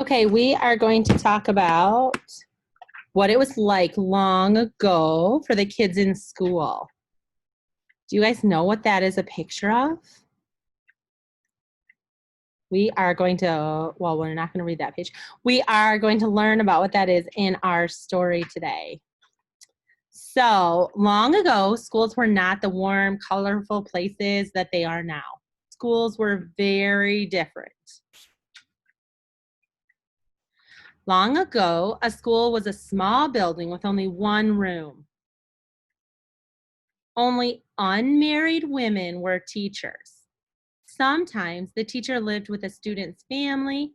Okay, we are going to talk about what it was like long ago for the kids in school. Do you guys know what that is a picture of? We are going to, well, we're not going to read that page. We are going to learn about what that is in our story today. So, long ago, schools were not the warm, colorful places that they are now. Schools were very different. Long ago, a school was a small building with only one room. Only unmarried women were teachers. Sometimes the teacher lived with a student's family,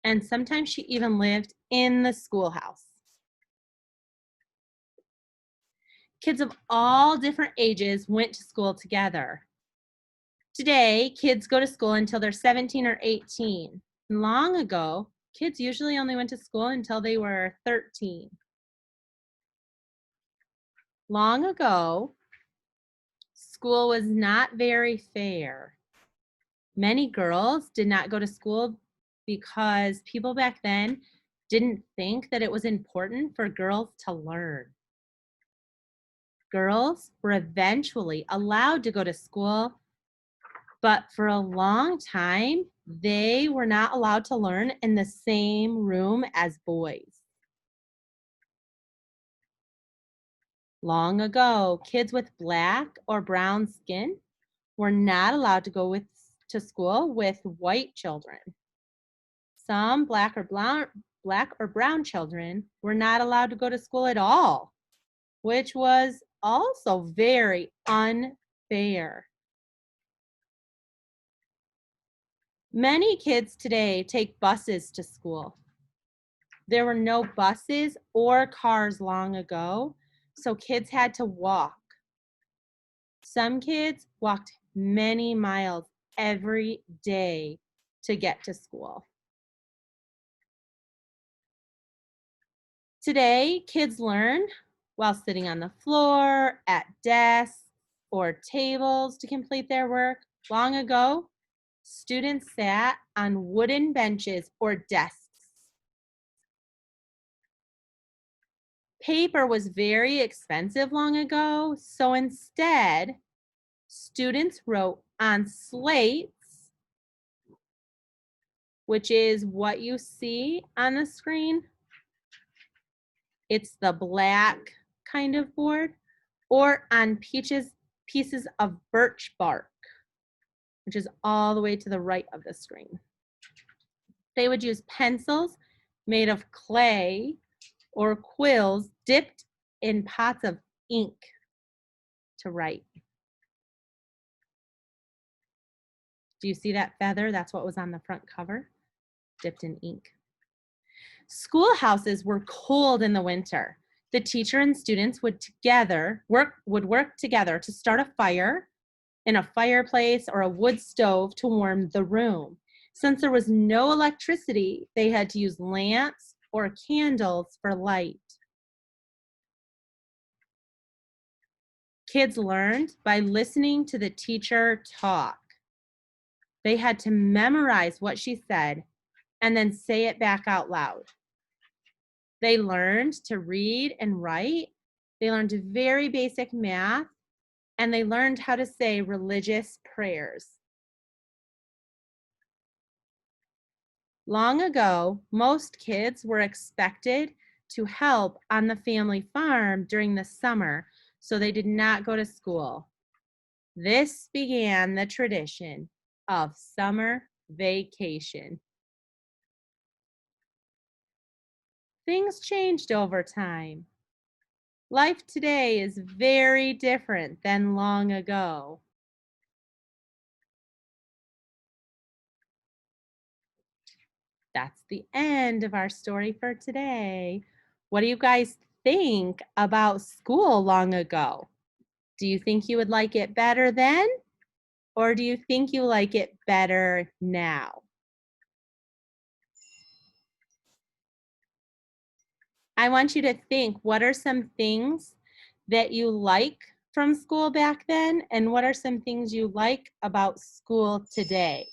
and sometimes she even lived in the schoolhouse. Kids of all different ages went to school together. Today, kids go to school until they're 17 or 18. Long ago, kids usually only went to school until they were 13. Long ago, school was not very fair. Many girls did not go to school because people back then didn't think that it was important for girls to learn. Girls were eventually allowed to go to school, but for a long time, they were not allowed to learn in the same room as boys. Long ago, kids with black or brown skin were not allowed to go to school with white children. Some black or brown children were not allowed to go to school at all, which was also very unfair. Many kids today take buses to school. There were no buses or cars long ago, so kids had to walk. Some kids walked many miles every day to get to school. Today, kids learn while sitting on the floor, at desks, or tables to complete their work. Long ago, students sat on wooden benches or desks. Paper was very expensive long ago, so instead, students wrote on slates, which is what you see on the screen. It's the black kind of board, or on pieces of birch bark, which is all the way to the right of the screen. They would use pencils made of clay or quills dipped in pots of ink to write. Do you see that feather? That's what was on the front cover, dipped in ink. Schoolhouses were cold in the winter. The teacher and students would work together to start a fire in a fireplace or a wood stove to warm the room. Since there was no electricity, they had to use lamps or candles for light. Kids learned by listening to the teacher talk. They had to memorize what she said and then say it back out loud. They learned to read and write. They learned very basic math, and they learned how to say religious prayers. Long ago, most kids were expected to help on the family farm during the summer, so they did not go to school. This began the tradition of summer vacation. Things changed over time. Life today is very different than long ago. That's the end of our story for today. What do you guys think about school long ago? Do you think you would like it better then? Or do you think you like it better now? I want you to think, what are some things that you like from school back then? And what are some things you like about school today?